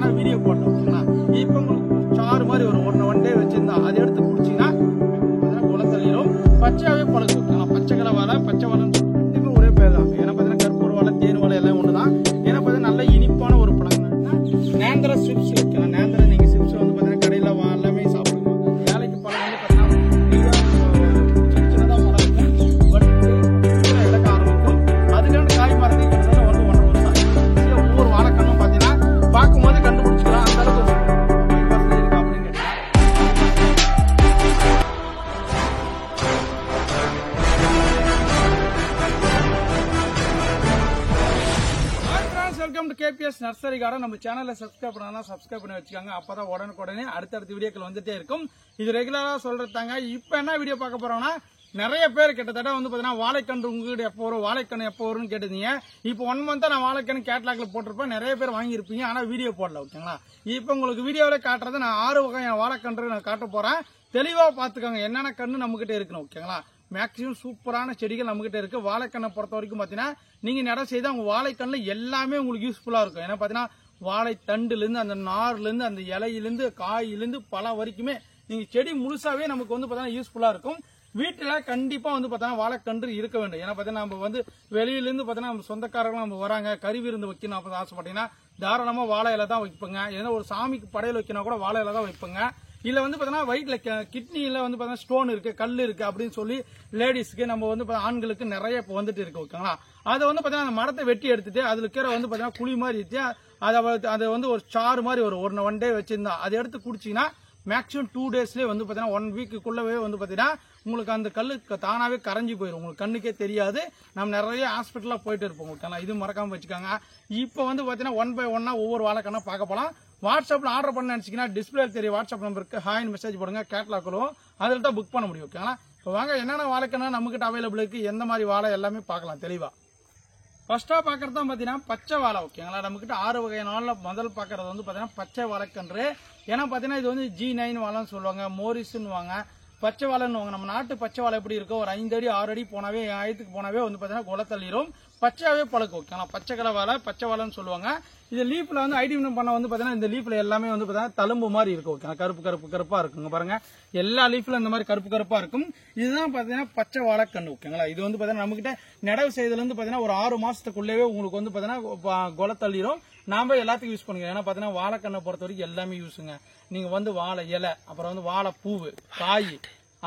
ஆனா வீடியோ போடல ஓகேங்களா. இப்போ உங்களுக்கு சாறு மாதிரி ஒரு ஒன் டே வச்சிருந்தா அதை எடுத்து குடிச்சீங்கன்னா குலை தள்ளிடும். பச்சையாவே பழகு ஓகேங்களா. பச்சை கடை வாழை பச்சை வாழைன்னு ரெண்டுமே ஒரே பேர் தான். ஏன்னா பாத்தீங்கன்னா கற்பூர வாழை தேன் வாழை எல்லாம் ஒண்ணுதான். ஏன்னா பாத்தீங்கன்னா நல்ல இனிப்பான ஒரு பழங்க நேந்திர சிப்ஸ் ஓகேங்களா. நேந்திர நீங்க சிப்ஸ் வந்து பாத்தீங்கன்னா கடையில எல்லாமே சாப்பிடுவோம். ஏழைக்கு பழம் வந்து பாத்தீங்கன்னா சின்னதா பழம் இருக்கும். பட் இலக்க ஆரம்பிக்கும். அதுக்கான காய் மரத்தை வந்து 1.5 வருஷம் ஆகும். ஒவ்வொரு வாழைக்கண்ணும் பாத்தீங்கன்னா பார்க்கும்போது கண்டுபிடிச்சிக்கலாம். அந்த அளவுக்கு இருக்கு அப்படின்னு கேட்டீங்கன்னா welcome to KBS nursery garden. நம்ம சேனலை சப்ஸ்கிரைப் பண்ணா சப்ஸ்கிரைப் பண்ணி வச்சுக்காங்க. அப்பதான் உடனுக்குடனே அடுத்தடுத்த வீடியோக்கள் வந்துட்டே இருக்கும். இது ரெகுலரா சொல்றதாங்க. இப்ப என்ன வீடியோ பார்க்க போறோம்னா, நிறைய பேர் கிட்டத்தட்ட வந்து பாத்தீங்கன்னா வாழைக்கன்று உங்ககிட்ட எப்போ வரும், வாழைக்கன்று எப்போ வரும்னு கேட்டீங்க. இப்போ 1 மந்த்தா நான் வாழைக்கன்று கேட்லாக்ல போட்டிருப்பேன். நிறைய பேர் வாங்கியிருப்பீங்க, ஆனா வீடியோ போடல ஓகேங்களா. இப்போ உங்களுக்கு வீடியோவில காட்டுறது நான் 6 வகையான வாழைக்கன்று நான் காட்ட போறேன். தெளிவா பாத்துக்கோங்க என்னென்ன கண்ணு நம்ம கிட்ட இருக்கணும் ஓகேங்களா. மேக்சிமம் சூப்பரான செடிகள் நம்ம கிட்ட இருக்கு. வாழைக்கண்ணை பொறுத்த வரைக்கும் பாத்தீங்கன்னா நீங்க நட செய்த உங்க வாழைக்கண்ணுல எல்லாமே உங்களுக்கு யூஸ்ஃபுல்லா இருக்கும். ஏன்னா பாத்தீங்கன்னா வாழை தண்டுல இருந்து அந்த நார்ல இருந்து அந்த இலையிலிருந்து காயிலிருந்து பல வரைக்குமே நீங்க செடி முழுசாவே நமக்கு வந்து பாத்தீங்கன்னா யூஸ்ஃபுல்லா இருக்கும். வீட்டுல கண்டிப்பா வந்து பாத்தீங்கன்னா வாழைக்கன்று இருக்க வேண்டும். ஏன்னா பாத்தீங்கன்னா நம்ம வந்து வெளியில இருந்து பாத்தீங்கன்னா நம்ம சொந்தக்காரங்க நம்ம வராங்க, கறி விருந்து வைக்கணும் அப்ப ஆசைப்பட்டீங்கன்னா தாராளமா வாழை இலை தான் வைப்பங்க. ஏன்னா ஒரு சாமிக்கு படையல் வைக்கணும் கூட வாழை இலை தான் வைப்பங்க. இல்ல வந்து பாத்தீங்கன்னா வயிற்றுல கிட்னில வந்து பாத்தீங்கன்னா ஸ்டோன் இருக்கு, கல் இருக்கு அப்படின்னு சொல்லி லேடிஸ்க்கு நம்ம வந்து ஆண்களுக்கு நிறைய இப்ப வந்துட்டு இருக்கு ஓகேங்களா. அதை வந்து பாத்தீங்கன்னா அந்த மரத்தை வெட்டி எடுத்துட்டு அதுல இருக்கிற வந்து பாத்தீங்கன்னா குழி மாதிரி இருக்கு. அதை வந்து ஒரு சாறு மாதிரி ஒரு 1 டே வச்சிருந்தா அதை எடுத்து குடிச்சீங்கன்னா மேக்சிமம் 2 டேஸ்லயே வந்து பாத்தீங்கன்னா 1 வீக்குள்ளவே வந்து பாத்தீங்கன்னா உங்களுக்கு அந்த கல்லு தானாவே கரைஞ்சி போயிடும். உங்களுக்கு கண்ணுக்கே தெரியாது. நம்ம நிறைய ஹாஸ்பிட்டலா போயிட்டு இருப்போம் ஓகேங்களா. இது மறக்காம வச்சுக்காங்க. இப்போ வந்து பாத்தீங்கன்னா 1 by 1 ஒவ்வொரு வாழைக்கண்ணா பார்க்க போலாம். வாட்ஸ்அப்ல ஆர்டர் பண்ண நினைச்சீங்கன்னா டிஸ்பிளே தெரிய வாட்ஸ்அப் நம்பருக்கு ஹாய்னு மெசேஜ் போடுங்க. கேட்லாக் வரும், அதில் தான் புக் பண்ண முடியும் ஓகேங்களா. இப்போ வாங்க என்னென்ன வாழைக்கண்ணா நம்ம கிட்ட அவைலபிள் இருக்கு, எந்த மாதிரி வாழை எல்லாமே பார்க்கலாம் தெளிவா. ஃபர்ஸ்டா பாக்குறது தான் பாத்தீங்கன்னா பச்சை வாழை ஓகேங்களா. நம்ம கிட்ட 6 வகையான வாழை முதல் பாக்குறது வந்து பாத்தீங்கன்னா பச்சை வாழைக்கன்று. ஏன்னா பாத்தீங்கன்னா இது வந்து G9 வாழைன்னு சொல்லுவாங்க, மோரிஸ்ன்னு வாங்க, பச்சை வாழைன்னு வாங்க. நம்ம நாட்டு பச்சை வாழை எப்படி இருக்கும், ஒரு 5 அடி 6 அடி போனாவே ஆயத்துக்கு போனாவே வந்து பாத்தீங்கன்னா குலை தள்ளிடும். பச்சையாவே பழக்கம் ஓகேங்களா. பச்சை கலர் வாழை பச்சை வாழைன்னு சொல்லுவாங்க. இது லீஃப்ல வந்து ஐடிவினம் பண்ண வந்து பாத்தீங்கன்னா இந்த லீஃப்ல எல்லாமே வந்து பாத்தீங்கன்னா தழும்பு மாதிரி இருக்கும் ஓகேங்களா. கருப்பா இருக்குங்க பாருங்க. எல்லா லீஃப்ல இந்த மாதிரி கருப்பா இருக்கும். இதுதான் பாத்தீங்கன்னா பச்சை வாழைக்கண்ணு ஓகேங்களா. இது வந்து பாத்தீங்கன்னா நம்ம கிட்ட நடவு செய்ததுல இருந்து பாத்தீங்கன்னா ஒரு 6 மாசத்துக்குள்ளேயே உங்களுக்கு வந்து பாத்தீங்கன்னா குலை தள்ளிடும். நாம எல்லாத்துக்கும் யூஸ் பண்ணுங்க. ஏன்னா பாத்தீங்கன்னா வாழைக்கண்ணை பொறுத்த வரைக்கும் எல்லாமே யூஸுங்க. நீங்க வந்து வாழை இலை, அப்புறம் வந்து வாழை பூவு, காய்,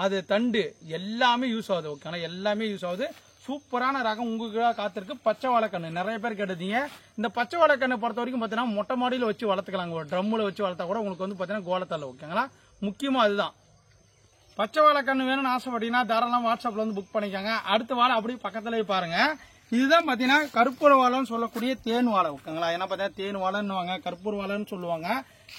அது தண்டு எல்லாமே யூஸ் ஆகுது ஓகேங்களா. எல்லாமே யூஸ் ஆகுது. சூப்பரான ரகம் உங்களுக்கு காத்திருக்கு பச்சை வாழைக்கண்ணு. நிறைய பேர் கேட்டீங்க. இந்த பச்சை வாழைக்கண்ணை பொறுத்த வரைக்கும் பாத்தீங்கன்னா மொட்டை மாடியில வச்சு வளர்த்துக்கலாங்க. ஒரு ட்ரம்முல வச்சு வளர்த்தா கூட உங்களுக்கு வந்து பாத்தீங்கன்னா கோலத்தள்ள ஓகேங்களா. முக்கியமா அதுதான். பச்சை வாழைக்கண்ணு வேணும்னு ஆசைப்பட்டீங்கன்னா தாராளமா வாட்ஸ்அப்ல வந்து புக் பண்ணிக்காங்க. அடுத்த வாழை அப்படியே பக்கத்துலயே பாருங்க. இதுதான் பாத்தீங்கன்னா கற்பூர வாழைன்னு சொல்லக்கூடிய தேன் வாழை ஓகேங்களா. ஏன்னா பாத்தீங்கன்னா தேன் வாழைன்னு கற்பூர வாழைன்னு சொல்லுவாங்க.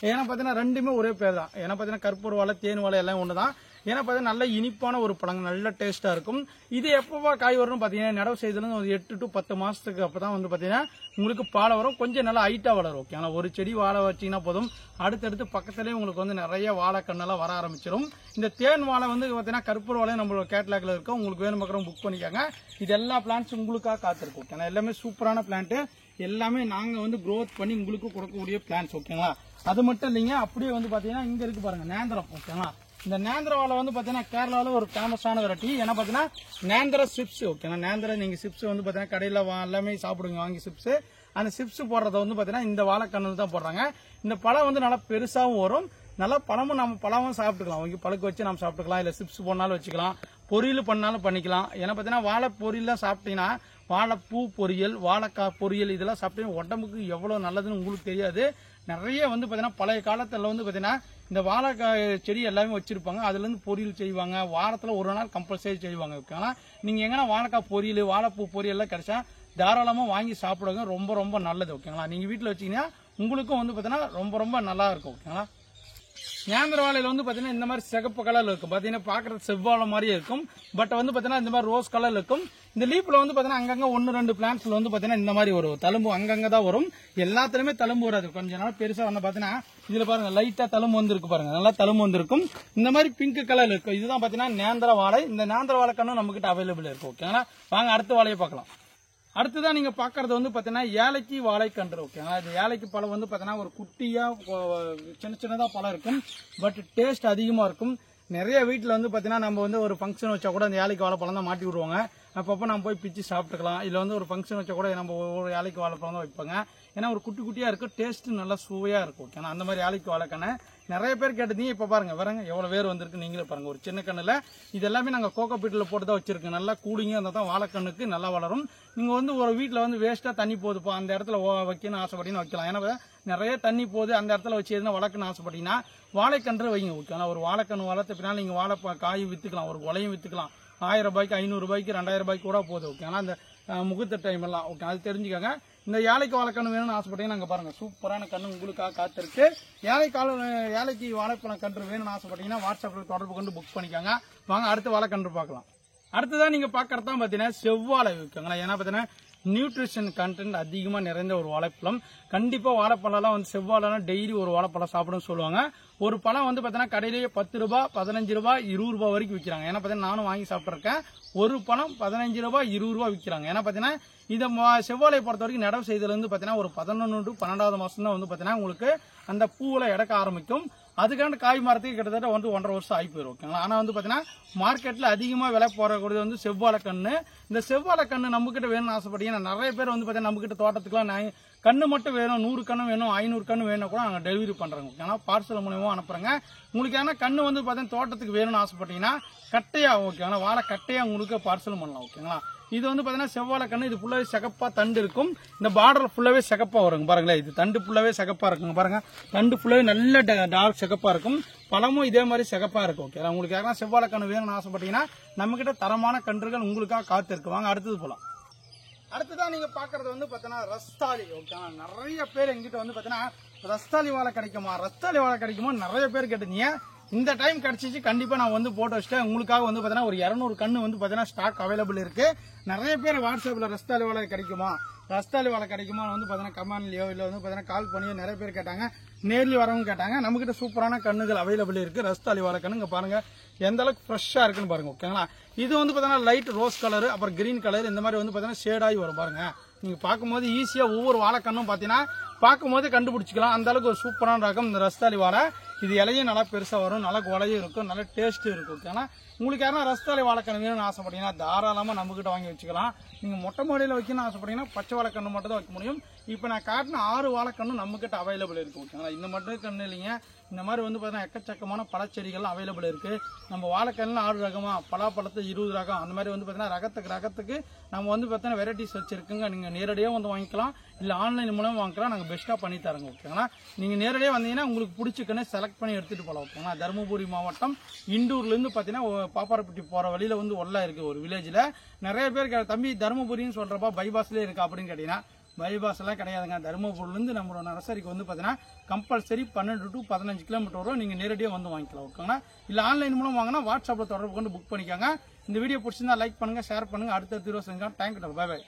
ஏன்னா பாத்தீங்கன்னா ரெண்டுமே ஒரே பேர் தான். ஏன்னா பாத்தீங்கன்னா கற்பூர வாழை தேன் வாழை எல்லாம் ஒண்ணுதான். ஏன்னா பாத்தீங்கன்னா நல்ல இனிப்பான ஒரு பழங்க, நல்ல டேஸ்டா இருக்கும். இது எப்பவா காய் வரும்னு பாத்தீங்கன்னா நடவு செய்ததுல ஒரு 8 to 10 மாசத்துக்கு அப்பதான் வந்து பாத்தீங்கன்னா உங்களுக்கு பாலை வரும். கொஞ்சம் நல்லா ஹைட்டா வளரும் ஓகேங்களா. ஒரு செடி வாழை வச்சீங்கன்னா போதும், அடுத்தடுத்து பக்கத்துலயே உங்களுக்கு வந்து நிறைய வாழைக்கண்ணெல்லாம் வர ஆரம்பிச்சிடும். இந்த தேன் வாழை வந்து பாத்தீங்கன்னா கற்பூர வாழை நம்மளோட கேட்லாக்ல இருக்கும். உங்களுக்கு வேணும் பக்கம் புக் பண்ணிக்காங்க. இது எல்லா பிளான்ட்ஸ் உங்களுக்காக காத்திருக்கும் ஓகேங்களா. எல்லாமே சூப்பரான பிளான்ட். எல்லாமே நாங்க வந்து க்ரோத் பண்ணி உங்களுக்கு கொடுக்கக்கூடிய பிளான்ட்ஸ் ஓகேங்களா. அது மட்டும் இல்லைங்க, அப்படியே வந்து பாத்தீங்கன்னா இங்க இருக்கு பாருங்க நேந்திரம் ஓகேங்களா. இந்த நேந்திர வாழை வந்து பாத்தீங்கன்னா கேரளால ஒரு ஃபேமஸான வெரைட்டி. ஏன்னா பாத்தீங்கன்னா நேந்திர சிப்ஸ் ஓகேங்களா. நேந்திர நீங்க சிப்ஸ் வந்து பாத்தீங்கன்னா கடையில எல்லாமே சாப்பிடுங்க வாங்கி சிப்ஸ். அந்த சிப்ஸ் போடுறத வந்து பாத்தீங்கன்னா இந்த வாழைக்கண்ணில் தான் போடுறாங்க. இந்த பழம் வந்து நல்லா பெருசாவும் வரும். நல்லா பழமும் நம்ம பழமும் சாப்பிட்டுக்கலாம். அவங்க பழுக்க வச்சு நம்ம சாப்பிட்டுக்கலாம். இல்ல சிப்ஸ் போனாலும் வச்சுக்கலாம், பொரியல் பண்ணாலும் பண்ணிக்கலாம். ஏன்னா பாத்தீங்கன்னா வாழை பொரியல் சாப்பிட்டீங்கன்னா வாழைப்பூ பொரியல், வாழைக்காய் பொரியல் இதெல்லாம் சாப்பிட்டீங்கன்னா உடம்புக்கு எவ்வளவு நல்லதுன்னு உங்களுக்கு தெரியாது. நிறைய வந்து பாத்தீங்கன்னா பழைய காலத்துல வந்து பாத்தீங்கன்னா இந்த வாழைக்காய் செடி எல்லாமே வச்சிருப்பாங்க. அதுல இருந்து பொரியல் செய்வாங்க. வாரத்துல ஒரு நாள் கம்பல்சரி செய்வாங்க ஓகேங்களா. நீங்க எங்கன்னா வாழைக்காய் பொரியல், வாழைப்பூ பொரியல் எல்லாம் கிடைச்சா தாராளமா வாங்கி சாப்பிடுங்க. ரொம்ப ரொம்ப நல்லது ஓகேங்களா. நீங்க வீட்டுல வச்சீங்கன்னா உங்களுக்கும் வந்து பாத்தீங்கன்னா ரொம்ப ரொம்ப நல்லா இருக்கும் ஓகேங்களா. நேந்திர வாழையில வந்து பாத்தீங்கன்னா இந்த மாதிரி சிகப்பு கலர்ல இருக்கும். பாத்தீங்கன்னா பாக்குறது செவ்வாழை மாதிரியே இருக்கும். பட் வந்து பாத்தீங்கன்னா இந்த மாதிரி ரோஸ் கலர்ல இருக்கும். இந்த லீப்ல வந்து பாத்தீங்கன்னா அங்கங்க 1-2 பிளான்ட்ஸ்ல வந்து பாத்தீங்கன்னா இந்த மாதிரி ஒரு தழும்பு அங்கங்க தான் வரும். எல்லாத்துலயுமே தழும்பு வராது. கொஞ்ச நாள் பெருசா வந்து பாத்தீங்கன்னா இதுல பாருங்க லைட்டா தழும்பு வந்திருக்கு பாருங்க. நல்லா தழும்பு வந்திருக்கும். இந்த மாதிரி பிங்க் கலர்ல இருக்கும். இதுதான் பாத்தீங்கன்னா நேந்திர வாழை. இந்த நேந்திர வாழைக்கண்ணும் நம்ம கிட்ட அவைலபிள் இருக்கு ஓகேங்களா. வாங்க அடுத்த வாழையை பார்க்கலாம். அடுத்ததான் நீங்க பாக்குறது வந்து பாத்தீங்கன்னா ஏலக்கி வாழைக்கன்று. ஓகேங்களா, இது ஏலக்கி பழம் வந்து பாத்தீங்கன்னா ஒரு குட்டியா சின்ன சின்னதா பழம் இருக்கும். பட் டேஸ்ட் அதிகமா இருக்கும். நிறைய வீட்டுல வந்து பாத்தீங்கன்னா நம்ம வந்து ஒரு ஃபங்க்ஷன் வச்சா கூட அந்த ஏலக்கி வாழைப்பழம் தான் மாட்டி விடுவாங்க. அப்பப்போ நம்ம போய் பிச்சு சாப்பிட்டுக்கலாம். இல்ல வந்து ஒரு ஃபங்க்ஷன் வச்சா கூட நம்ம ஒரு ஏலக்கி வாழைப்பழம் தான் வைப்பாங்க. ஏன்னா ஒரு குட்டி குட்டியா இருக்கும், டேஸ்ட் நல்லா சுவையா இருக்கும். ஓகேனா அந்த மாதிரி ஏலக்கி வாழைக்கண்ணை நிறைய பேர் கேட்டதீங்க. இப்ப பாருங்க வரங்க எவ்வளவு வேர் வந்திருக்கு, நீங்களே பாருங்க. ஒரு சின்ன கண்ணுல இது எல்லாமே நாங்க கோகோ பீட்ல போட்டு தான் வச்சிருக்கோம். நல்லா கூலிங்கா இருந்தா தான் வாழைக்கண்ணுக்கு நல்லா வளரும். நீங்க வந்து ஒரு வீட்டுல வந்து வேஸ்டா தண்ணி போகுதுப்பா அந்த இடத்துல வைக்கணும்னு ஆசைப்பட்டீங்கன்னா வைக்கலாம். ஏன்னா நிறைய தண்ணி போகுது அந்த இடத்துல வச்சு எதுனா வளர்க்கணும்னு ஆசைப்பட்டீங்கன்னா வாழைக்கன்று வைங்க. ஓகேங்களா, ஒரு வாழைக்கன்று வளர்த்த பின்னால நீங்க வாழை காயும் வித்துக்கலாம், ஒரு கொலையும் வித்துக்கலாம். 1000 ரூபாய்க்கு 500 ரூபாய்க்கு 2000 ரூபாய்க்கு கூட போகுது. ஓகேங்களா, அந்த முகூர்த்த டைம் எல்லாம். ஓகே, அது தெரிஞ்சுக்கோங்க. இந்த ஏலக்கி வாழைக்கண்ணு வேணும்னு ஆசைப்பட்டீங்கன்னா நாங்க பாருங்க சூப்பரான கண்ணு உங்களுக்காக காத்திருக்கு. ஏலக்கி வாழைப்பழம் கன்று வேணும்னு ஆசைப்பட்டீங்கன்னா வாட்ஸ்அப்ல தொடர்பு கொண்டு புக் பண்ணிக்கோங்க. வாங்க அடுத்த வாழைக்கன்று பார்க்கலாம். அடுத்ததான் நீங்க பாக்குறது தான் பாத்தீங்கன்னா செவ்வாழை. ஓகேங்களா, ஏன்னா பாத்தீங்கன்னா நியூட்ரிஷன் கண்டென்ட் அதிகமா நிறைந்த ஒரு வாழைப்பழம். கண்டிப்பா வாழைப்பழம் வந்து செவ்வாழை டெய்லி ஒரு வாழைப்பழம் சாப்பிடும் சொல்லுவாங்க. ஒரு பழம் வந்து பாத்தீங்கன்னா கடையிலேயே 10 ரூபாய் 15 ரூபாய் 20 ரூபாய் வரைக்கும் விற்கிறாங்க. ஏன்னா பாத்தீங்கன்னா நானும் வாங்கி சாப்பிட்டுருக்கேன். ஒரு பழம் 15 ரூபாய் 20 ரூபாய் விற்கிறாங்க. ஏன்னா பாத்தீங்கன்னா இந்த செவ்வாழை பொறுத்த வரைக்கும் நடவு செய்ததுல இருந்து பாத்தீங்கன்னா ஒரு 11 to 12வது மாசம் தான் வந்து பாத்தீங்கன்னா உங்களுக்கு அந்த பூவுல எடுக்க ஆரம்பிக்கும். அதுக்கான காய் மரத்துக்கு கிட்டத்தட்ட 1.5 வருஷம் ஆகி போயிடும். ஓகேங்களா, ஆனா வந்து பாத்தீங்கன்னா மார்க்கெட்ல அதிகமா விலை போறக்கூடியது வந்து செவ்வாழை கண்ணு. இந்த செவ்வாழை கண்ணு நம்ம கிட்ட வேணும்னு ஆசைப்பட்டீங்கன்னா நிறைய பேர் வந்து பாத்தீங்கன்னா நம்ம கிட்ட தோட்டத்துக்குலாம் கண்ணு மட்டும் வேணும், 100 கண்ணு வேணும், 500 கண்ணு வேணும் கூட நாங்க டெலிவரி பண்றோம். ஓகேங்களா, பார்சல் மூலமா அனுப்புறேங்க. உங்களுக்கு ஏன்னா கண்ணு வந்து பாத்தீங்கன்னா தோட்டத்துக்கு வேணும்னு ஆசைப்பட்டீங்கன்னா கட்டையா ஓகேங்களா வாழை கட்டையா உங்களுக்கு பார்சல் பண்ணலாம். ஓகேங்களா, இது வந்து பாத்தீங்கன்னா செவ்வாழை கண்ணு. இது ஃபுல்லாவே சிகப்பா தண்டு இருக்கும். இந்த பார்டர் ஃபுல்லாவே சிகப்பா வருங்க பாருங்களேன். இது தண்டு ஃபுல்லாவே சிகப்பா இருக்குங்க பாருங்க. தண்டு ஃபுல்லாவே நல்ல டார்க் சிகப்பா இருக்கும். பழமும் இதே மாதிரி சிகப்பா இருக்கும். ஓகே, உங்களுக்கு யாரா செவ்வாழை கண்ணு வேணும்னு ஆசைப்பட்டீங்கன்னா நம்ம கிட்ட தரமான கன்றுகள் உங்களுக்காக காத்திருக்கு. வாங்க அடுத்தது போலாம். அடுத்ததான் நீங்க பாக்குறது வந்து பாத்தீங்கன்னா ரஸ்தாலி. ஓகேங்களா, நிறைய பேர் எங்கிட்ட வந்து பாத்தீங்கன்னா ரஸ்தாலி வாழை கிடைக்குமா நிறைய பேர் கேட்டீங்க. இந்த டைம் கிடைச்சிச்சு, கண்டிப்பா நான் வந்து போட்டு வச்சிட்டேன். உங்களுக்காக வந்து பாத்தீங்கன்னா ஒரு 200 கண்ணு வந்து பாத்தீங்கன்னா ஸ்டாக் அவைலபிள் இருக்கு. நிறைய பேர் வாட்ஸ்அப்ல ரஸ்தாலி வாழை கிடைக்குமா வந்து பாத்தீங்கன்னா கமெண்ட்லயோ இல்ல வந்து பாத்தீங்கன்னா கால் பண்ணியோ நிறைய பேர் கேட்டாங்க. நேர்லி வரவங்க கேட்டாங்க. நம்ம கிட்ட சூப்பரான கண்ணுகள் அவைலபிள் இருக்கு. ரஸ்தாலி வாழை கண்ணுங்க பாருங்க எந்த அளவுக்கு ஃப்ரெஷ்ஷா இருக்குன்னு பாருங்க. ஓகேங்களா, இது வந்து பாத்தீங்கன்னா லைட் ரோஸ் கலர் அப்புறம் கிரீன் கலர் இந்த மாதிரி வந்து பாத்தீங்கன்னா ஷேடாகி வரும் பாருங்க. நீங்க பார்க்கும்போது ஈஸியா ஒவ்வொரு வாழைக்கண்ணும் பாத்தீங்கன்னா பார்க்கும்போது கண்டுபிடிச்சிக்கலாம். அந்த அளவுக்கு ஒரு சூப்பரான ரகம் இந்த ரஸ்தாலி வாழை. இது இலையும் நல்லா பெருசா வரும், நல்லா கொலையும் இருக்கும், நல்ல டேஸ்ட் இருக்கும். ஓகேனா உங்களுக்கு யாரா ரஸ்தாலி வாழைக்கண்ணு வேணும்னு ஆசைப்பட்டீங்கன்னா தாராளமா நம்ம கிட்ட வாங்கி வச்சுக்கலாம். நீங்க மொட்டை மாடியில வைக்கணும்னு ஆசைப்பட்டீங்கன்னா பச்சை வாழைக்கண்ணு மட்டும் தான் வைக்க முடியும். இப்ப நான் காட்டின 6 வாழைக்கண்ணும் நம்ம கிட்ட அவைலபிள் இருக்கு. ஓகேங்களா, இந்த மட்டும் கண்ணு இல்லைங்க, இந்த மாதிரி வந்து பாத்தீங்கன்னா எக்கச்சக்கமான பழச்செடிகள் அவைலபிள் இருக்கு. நம்ம வாழைக்கண்ணுல 6 ரகமா, பலாப்பழத்து 20 ரகம், அந்த மாதிரி வந்து பாத்தீங்கன்னா ரகத்துக்கு நம்ம வந்து பாத்தீங்கன்னா வெரைட்டிஸ் வச்சிருக்குங்க. நீங்க நேரடியா வந்து வாங்கிக்கலாம், இல்ல ஆன்லைன் மூலமா வாங்கிக்கலாம். நாங்க பெஸ்டா பண்ணி தரோங்க. ஓகேங்களா, நீங்க நேரடியா வந்தீங்கன்னா உங்களுக்கு பிடிச்ச கண்ணை செலக்ட் பண்ணி எடுத்துட்டு போகலாம். ஓகேங்களா, தருமபுரி மாவட்டம் இண்டூர்ல இருந்து பாத்தீங்கன்னா பாப்பாரப்பட்டி போற வழியில வந்து ஒல்லா இருக்கு ஒரு வில்லேஜ்ல. நிறைய பேர் தம்பி தருமபுரின்னு சொல்றப்ப பைபாஸ்லயே இருக்கு அப்படின்னு கேட்டீங்கன்னா பைபாஸ் எல்லாம் கிடையாதுங்க. தருமபுரில இருந்து நம்மளோட நர்சரிக்கு வந்து பாத்தீங்கன்னா கம்பல்சரி 12 to 15 கிலோமீட்டர் வரும். நீங்க நேரடியா வந்து வாங்கிக்கலாம். ஓகேங்களா, இல்ல ஆன்லைன் மூலம் வாங்கினா வாட்ஸ்அப்ல தொடர்பு கொண்டு புக் பண்ணிக்கோங்க. இந்த வீடியோ பிடிச்சிருந்தா லைக் பண்ணுங்க, ஷேர் பண்ணுங்க. அடுத்த வீடியோ செஞ்சா தேங்க்யூ, பை பை.